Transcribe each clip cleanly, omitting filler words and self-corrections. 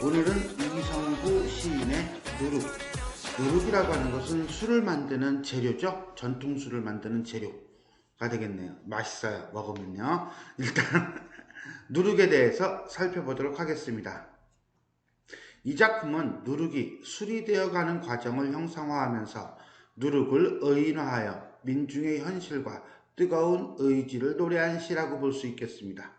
오늘은 이성구 시인의 누룩. 누룩이라고 하는 것은 술을 만드는 재료죠. 전통술을 만드는 재료가 되겠네요. 맛있어요, 먹으면요. 일단 누룩에 대해서 살펴보도록 하겠습니다. 이 작품은 누룩이 술이 되어가는 과정을 형상화하면서 누룩을 의인화하여 민중의 현실과 뜨거운 의지를 노래한 시라고 볼 수 있겠습니다.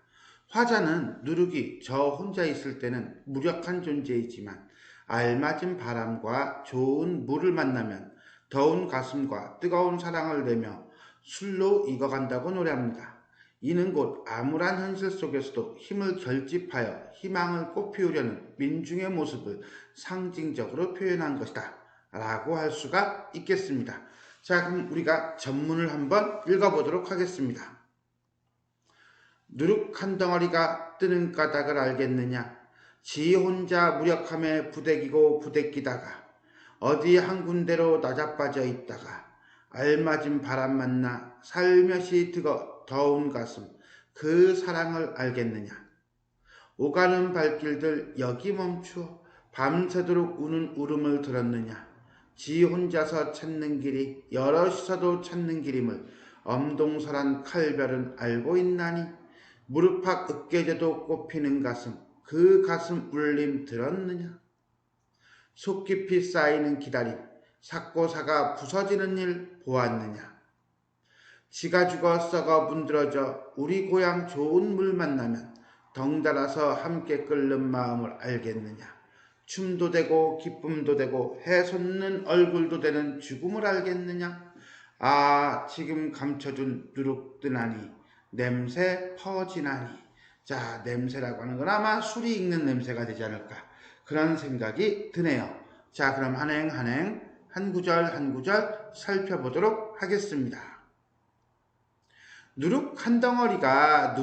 화자는 누룩이 저 혼자 있을 때는 무력한 존재이지만 알맞은 바람과 좋은 물을 만나면 더운 가슴과 뜨거운 사랑을 내며 술로 익어간다고 노래합니다. 이는 곧 암울한 현실 속에서도 힘을 결집하여 희망을 꽃피우려는 민중의 모습을 상징적으로 표현한 것이다 라고 할 수가 있겠습니다. 자, 그럼 우리가 전문을 한번 읽어보도록 하겠습니다. 누룩 한 덩어리가 뜨는 까닭을 알겠느냐? 지 혼자 무력함에 부대끼고 부대끼다가 어디 한 군데로 나자빠져 있다가 알맞은 바람 만나 살며시 더운 가슴 그 사랑을 알겠느냐? 오가는 발길들 여기 멈추어 밤새도록 우는 울음을 들었느냐? 지 혼자서 찾는 길이 여럿이서도 찾는 길임을 엄동설한 칼별은 알고 있나니? 무릎팍 으깨져도 꽃피는 가슴 그 가슴 울림 들었느냐? 속 깊이 쌓이는 기다림 삭고사가 부서지는 일 보았느냐? 지가 죽어 썩어 문드러져 우리 고향 좋은 물 만나면 덩달아서 함께 끓는 마음을 알겠느냐? 춤도 되고 기쁨도 되고 해솟는 얼굴도 되는 죽음을 알겠느냐? 아, 지금 감춰준 누룩 뜨나니 냄새 퍼지나니. 자, 냄새라고 하는 건 아마 술이 익는 냄새가 되지 않을까 그런 생각이 드네요. 자, 그럼 한행 한 구절 한 구절 살펴보도록 하겠습니다. 누룩 한 덩어리가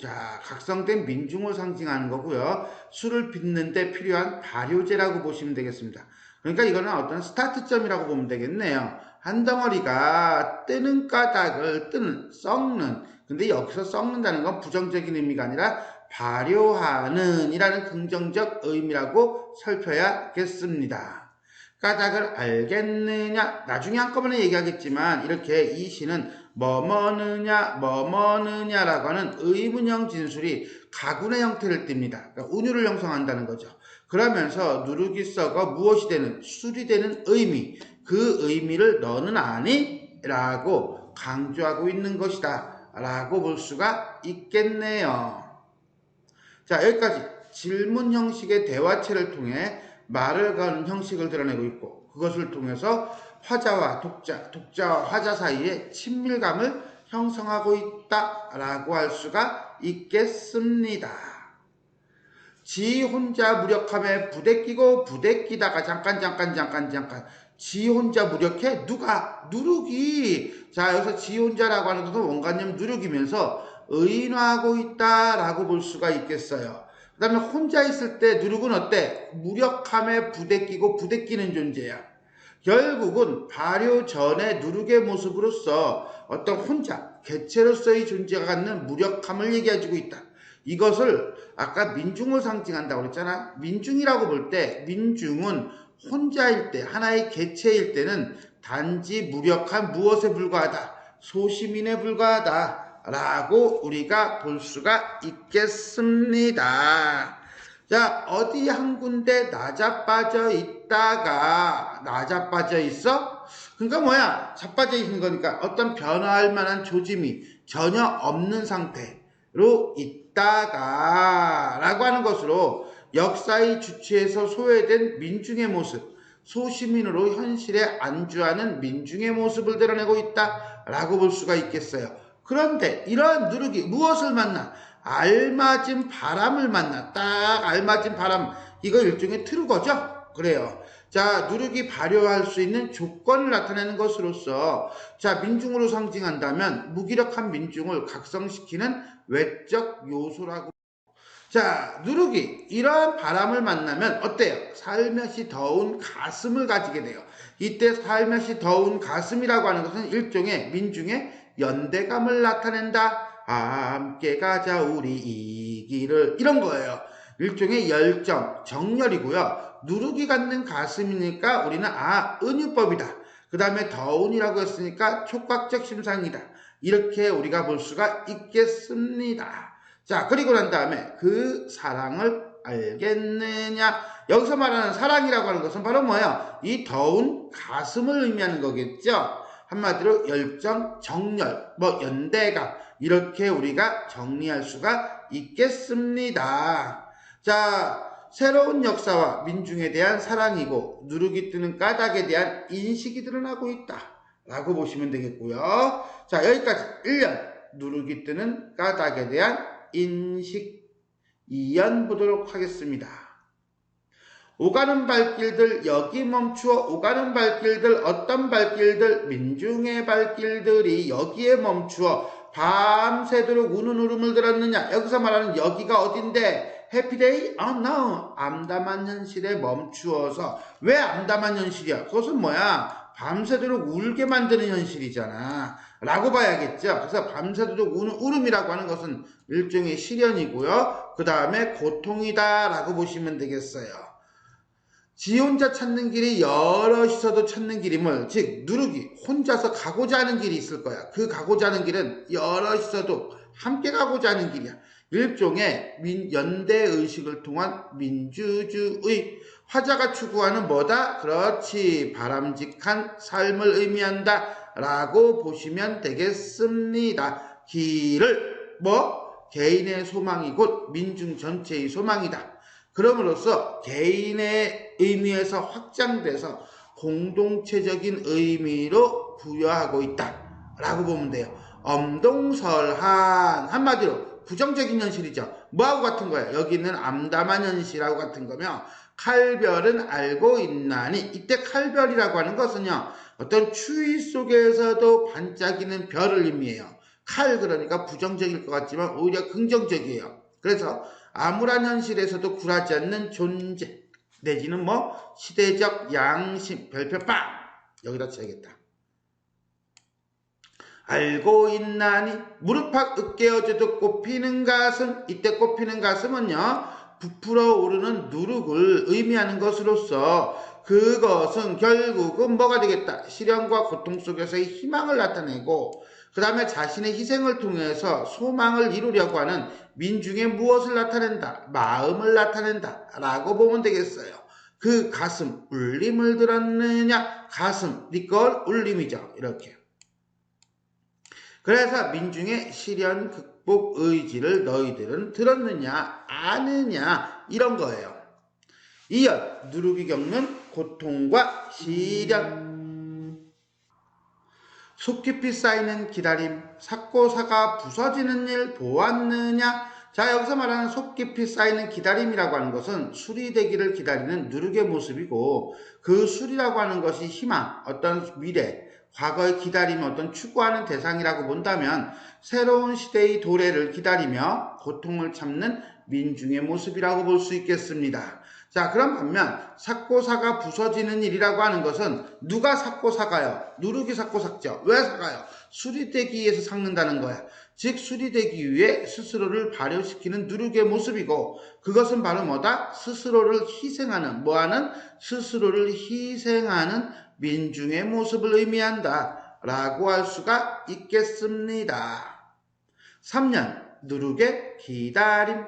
자, 각성된 민중을 상징하는 거고요. 술을 빚는 데 필요한 발효제라고 보시면 되겠습니다. 그러니까 이거는 어떤 스타트점이라고 보면 되겠네요. 한 덩어리가 뜨는 까닭을 썩는. 근데 여기서 썩는다는 건 부정적인 의미가 아니라 발효하는 이라는 긍정적 의미라고 살펴야겠습니다. 까닭을 알겠느냐? 나중에 한꺼번에 얘기하겠지만 이렇게 이 시는 뭐뭐느냐라고 하는 의문형 진술이 가군의 형태를 띱니다. 그러니까 운율을 형성한다는 거죠. 그러면서 누룩이 썩어 무엇이 되는 술이 되는 의미, 그 의미를 너는 아니? 라고 강조하고 있는 것이다 라고 볼 수가 있겠네요. 자, 여기까지 질문 형식의 대화체를 통해 말을 거는 형식을 드러내고 있고 그것을 통해서 화자와 독자와 화자 사이에 친밀감을 형성하고 있다라고 할 수가 있겠습니다. 지 혼자 무력함에 부대끼고 부대끼다가 잠깐 지 혼자 무력해? 누가? 누룩이. 자, 여기서 지 혼자라고 하는 것은 원관념 누룩이면서 의인화하고 있다라고 볼 수가 있겠어요. 그 다음에 혼자 있을 때 누룩은 어때? 무력함에 부대끼고 부대끼는 존재야. 결국은 발효 전의 누룩의 모습으로서 어떤 혼자, 개체로서의 존재가 갖는 무력함을 얘기해주고 있다. 이것을 아까 민중을 상징한다고 그랬잖아. 민중이라고 볼 때 민중은 혼자일 때, 하나의 개체일 때는 단지 무력한 무엇에 불과하다. 소시민에 불과하다. 라고 우리가 볼 수가 있겠습니다. 자, 어디 한 군데 나자빠져 있다가 나자빠져 있어? 그러니까 뭐야? 자빠져 있는 거니까 어떤 변화할 만한 조짐이 전혀 없는 상태로 있다가 라고 하는 것으로 역사의 주체에서 소외된 민중의 모습, 소시민으로 현실에 안주하는 민중의 모습을 드러내고 있다라고 볼 수가 있겠어요. 그런데 이러한 누룩이 무엇을 만나? 알맞은 바람을 만나. 딱 알맞은 바람. 이거 일종의 트루거죠? 그래요. 자, 누룩이 발효할 수 있는 조건을 나타내는 것으로서 자, 민중으로 상징한다면 무기력한 민중을 각성시키는 외적 요소라고. 자, 누룩이 이러한 바람을 만나면 어때요? 살며시 더운 가슴을 가지게 돼요. 이때 살며시 더운 가슴이라고 하는 것은 일종의 민중의 연대감을 나타낸다. 함께 가자 우리 이 길을 이런 거예요. 일종의 열정, 정열이고요. 누룩이 갖는 가슴이니까 우리는 은유법이다. 그 다음에 더운이라고 했으니까 촉각적 심상이다. 이렇게 우리가 볼 수가 있겠습니다. 자, 그리고 난 다음에 그 사랑을 알겠느냐? 여기서 말하는 사랑이라고 하는 것은 바로 뭐예요? 이 더운 가슴을 의미하는 거겠죠? 한마디로 열정, 정열, 연대감 이렇게 우리가 정리할 수가 있겠습니다. 자, 새로운 역사와 민중에 대한 사랑이고 누룩이 뜨는 까닭에 대한 인식이 드러나고 있다 라고 보시면 되겠고요. 자, 여기까지 1년 누룩이 뜨는 까닭에 대한 인식 2연 보도록 하겠습니다. 오가는 발길들 여기 멈추어 오가는 발길들 어떤 발길들 민중의 발길들이 여기에 멈추어 밤새도록 우는 울음을 들었느냐. 여기서 말하는 여기가 어딘데 해피데이? No. 암담한 현실에 멈추어서. 왜 암담한 현실이야? 그것은 뭐야? 밤새도록 울게 만드는 현실이잖아 라고 봐야겠죠. 그래서 밤새도록 우는 울음이라고 하는 것은 일종의 시련이고요. 그 다음에 고통이다 라고 보시면 되겠어요. 지 혼자 찾는 길이 여럿이서도 찾는 길임을, 즉 누룩이 혼자서 가고자 하는 길이 있을 거야. 그 가고자 하는 길은 여럿이서도 함께 가고자 하는 길이야. 일종의 연대의식을 통한 민주주의, 화자가 추구하는 뭐다? 그렇지, 바람직한 삶을 의미한다 라고 보시면 되겠습니다. 길을 개인의 소망이 곧 민중 전체의 소망이다. 그럼으로써 개인의 의미에서 확장돼서 공동체적인 의미로 부여하고 있다 라고 보면 돼요. 엄동설한, 한마디로 부정적인 현실이죠. 뭐하고 같은 거예요? 여기는 암담한 현실하고 같은 거며, 칼별은 알고 있나니, 이때 칼별이라고 하는 것은요 어떤 추위 속에서도 반짝이는 별을 의미해요. 칼, 그러니까 부정적일 것 같지만 오히려 긍정적이에요. 그래서 암울한 현실에서도 굴하지 않는 존재, 내지는 시대적 양심, 별표 빵! 여기다 쳐야겠다. 알고 있나니 무릎팍 으깨어져도 꼽히는 가슴. 이때 꼽히는 가슴은요 부풀어 오르는 누룩을 의미하는 것으로서 그것은 결국은 뭐가 되겠다? 시련과 고통 속에서의 희망을 나타내고, 그 다음에 자신의 희생을 통해서 소망을 이루려고 하는 민중의 무엇을 나타낸다? 마음을 나타낸다 라고 보면 되겠어요. 그 가슴, 울림을 들었느냐? 가슴, 니꺼 울림이죠. 이렇게. 그래서 민중의 시련 극복 의지를 너희들은 들었느냐? 아느냐? 이런 거예요. 이어 누룩이 겪는 고통과 시련. 속 깊이 쌓이는 기다림, 삭고사가 부서지는 일 보았느냐? 자, 여기서 말하는 속 깊이 쌓이는 기다림이라고 하는 것은 수리되기를 기다리는 누룩의 모습이고, 그 수리라고 하는 것이 희망, 어떤 미래, 과거의 기다림, 어떤 추구하는 대상이라고 본다면 새로운 시대의 도래를 기다리며 고통을 참는 민중의 모습이라고 볼 수 있겠습니다. 자, 그럼 반면 삭고사가 부서지는 일이라고 하는 것은 누가 삭고 사가요? 누룩이 삭고 삭죠. 왜 사가요? 수리되기 위해서 삭는다는 거야. 즉 수리되기 위해 스스로를 발효시키는 누룩의 모습이고, 그것은 바로 뭐다? 스스로를 희생하는, 스스로를 희생하는 민중의 모습을 의미한다 라고 할 수가 있겠습니다. 3년 누룩의 기다림.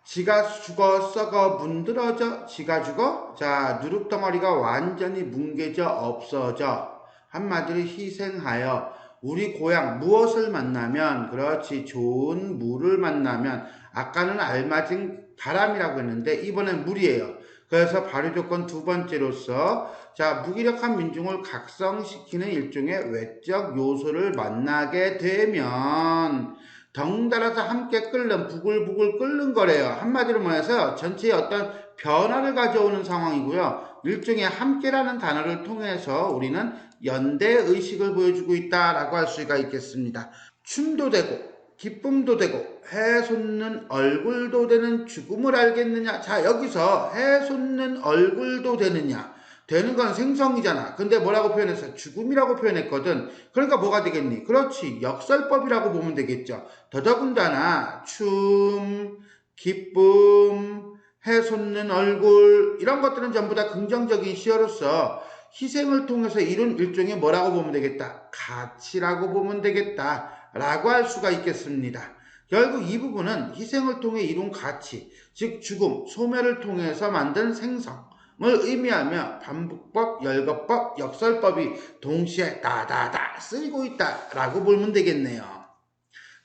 지가 죽어 썩어 문드러져. 지가 죽어? 자, 누룩덩어리가 완전히 뭉개져 없어져. 한마디로 희생하여 우리 고향 무엇을 만나면, 그렇지, 좋은 물을 만나면, 아까는 알맞은 바람이라고 했는데 이번엔 물이에요. 그래서 발효 조건 두 번째로서, 자, 무기력한 민중을 각성시키는 일종의 외적 요소를 만나게 되면 덩달아서 함께 끓는, 부글부글 끓는 거래요. 한마디로 말해서 전체의 어떤 변화를 가져오는 상황이고요. 일종의 함께라는 단어를 통해서 우리는 연대의식을 보여주고 있다라고 할 수가 있겠습니다. 춤도 되고 기쁨도 되고 해솟는 얼굴도 되는 죽음을 알겠느냐. 자, 여기서 해솟는 얼굴도 되느냐, 되는 건 생성이잖아. 근데 뭐라고 표현했어? 죽음이라고 표현했거든. 그러니까 뭐가 되겠니? 그렇지, 역설법이라고 보면 되겠죠. 더더군다나 춤, 기쁨, 해솟는 얼굴 이런 것들은 전부 다 긍정적인 시어로서 희생을 통해서 이룬 일종의 뭐라고 보면 되겠다? 가치라고 보면 되겠다 라고 할 수가 있겠습니다. 결국 이 부분은 희생을 통해 이룬 가치, 즉 죽음, 소멸을 통해서 만든 생성을 의미하며 반복법, 열거법, 역설법이 동시에 다다다 쓰이고 있다라고 보면 되겠네요.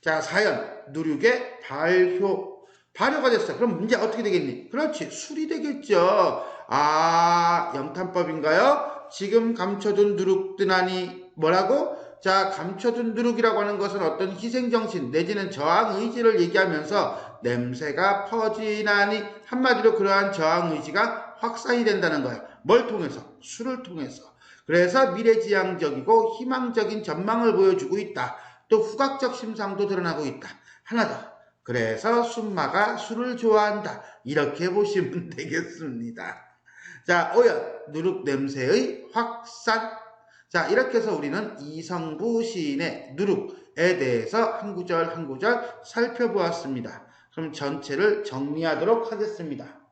자, 사연, 누륙의 발효가 됐어. 그럼 문제 어떻게 되겠니? 그렇지, 술이 되겠죠. 아, 영탄법인가요? 지금 감춰둔 누룩드나니 뭐라고? 자, 감춰둔 누룩이라고 하는 것은 어떤 희생정신 내지는 저항의지를 얘기하면서 냄새가 퍼지나니 한마디로 그러한 저항의지가 확산이 된다는 거야. 뭘 통해서? 술을 통해서. 그래서 미래지향적이고 희망적인 전망을 보여주고 있다. 또 후각적 심상도 드러나고 있다. 하나 더. 그래서 순마가 술을 좋아한다. 이렇게 보시면 되겠습니다. 자, 오연, 누룩 냄새의 확산. 자, 이렇게 해서 우리는 이성부 시인의 누룩에 대해서 한 구절 한 구절 살펴보았습니다. 그럼 전체를 정리하도록 하겠습니다.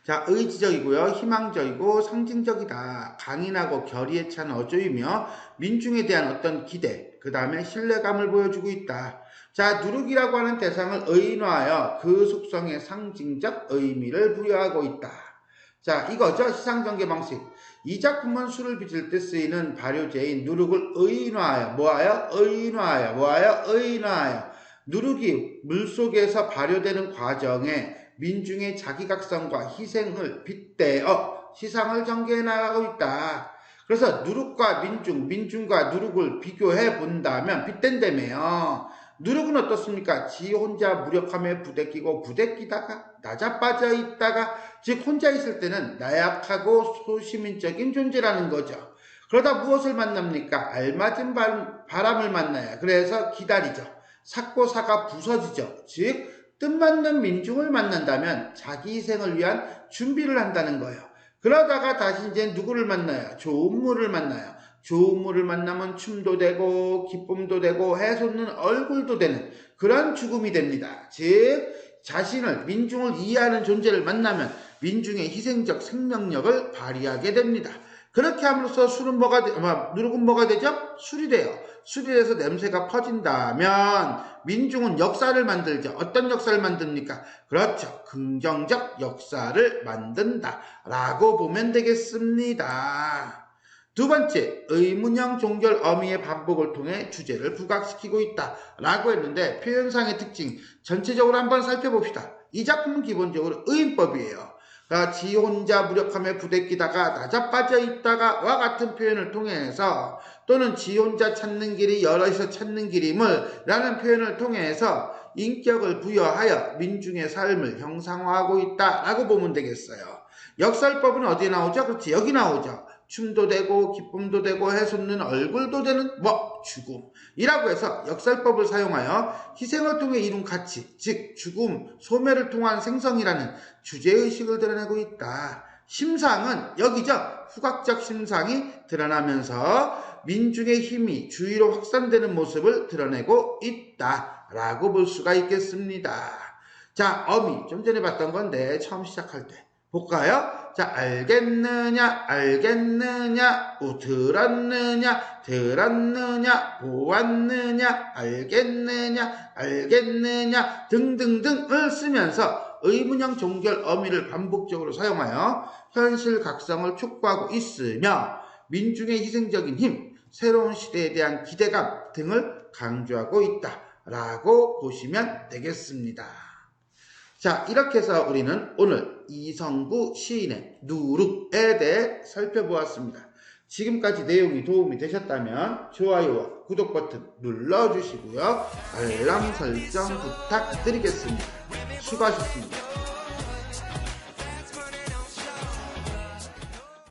자, 의지적이고요. 희망적이고 상징적이다. 강인하고 결의에 찬 어조이며 민중에 대한 어떤 기대, 그 다음에 신뢰감을 보여주고 있다. 자, 누룩이라고 하는 대상을 의인화하여 그 속성의 상징적 의미를 부여하고 있다. 자, 이거죠. 시상전개 방식. 이 작품은 술을 빚을 때 쓰이는 발효제인 누룩을 의인화하여 뭐하여? 의인화하여 누룩이 물속에서 발효되는 과정에 민중의 자기각성과 희생을 빗대어 시상을 전개해 나가고 있다. 그래서 누룩과 민중과 누룩을 비교해 본다면 빗댄다며요. 누룩은 어떻습니까? 지 혼자 무력함에 부대끼고 부대끼다가 나자빠져 있다가 즉 혼자 있을 때는 나약하고 소시민적인 존재라는 거죠. 그러다 무엇을 만납니까? 알맞은 바람을 만나요. 그래서 기다리죠. 삭고사가 부서지죠. 즉 뜻맞는 민중을 만난다면 자기 희생을 위한 준비를 한다는 거예요. 그러다가 다시 이제 누구를 만나요? 좋은 물을 만나요. 좋은 물을 만나면 춤도 되고 기쁨도 되고 해솟는 얼굴도 되는 그런 죽음이 됩니다. 즉 자신을 민중을 이해하는 존재를 만나면 민중의 희생적 생명력을 발휘하게 됩니다. 그렇게 함으로써 누룩은 뭐가 되죠? 술이 돼요. 술이 돼서 냄새가 퍼진다면 민중은 역사를 만들죠. 어떤 역사를 만듭니까? 그렇죠. 긍정적 역사를 만든다 라고 보면 되겠습니다. 두 번째, 의문형 종결 어미의 반복을 통해 주제를 부각시키고 있다 라고 했는데 표현상의 특징 전체적으로 한번 살펴봅시다. 이 작품은 기본적으로 의인법이에요. 지 혼자 무력함에 부대끼다가 나자빠져 있다가와 같은 표현을 통해서 또는 지 혼자 찾는 길이 여럿이서 찾는 길임을 라는 표현을 통해서 인격을 부여하여 민중의 삶을 형상화하고 있다라고 보면 되겠어요. 역설법은 어디에 나오죠? 그렇지, 여기 나오죠. 춤도 되고 기쁨도 되고 해솟는 얼굴도 되는 죽음이라고 해서 역설법을 사용하여 희생을 통해 이룬 가치, 즉 죽음, 소멸을 통한 생성이라는 주제의식을 드러내고 있다. 심상은 여기죠. 후각적 심상이 드러나면서 민중의 힘이 주위로 확산되는 모습을 드러내고 있다라고 볼 수가 있겠습니다. 자, 어미 좀 전에 봤던 건데 처음 시작할 때 볼까요? 자, 알겠느냐, 들었느냐, 보았느냐, 알겠느냐 등등등을 쓰면서 의문형 종결 어미를 반복적으로 사용하여 현실 각성을 촉구하고 있으며 민중의 희생적인 힘, 새로운 시대에 대한 기대감 등을 강조하고 있다라고 보시면 되겠습니다. 자, 이렇게 해서 우리는 오늘 이성부 시인의 누룩에 대해 살펴보았습니다. 지금까지 내용이 도움이 되셨다면 좋아요와 구독 버튼 눌러주시고요. 알람 설정 부탁드리겠습니다. 수고하셨습니다.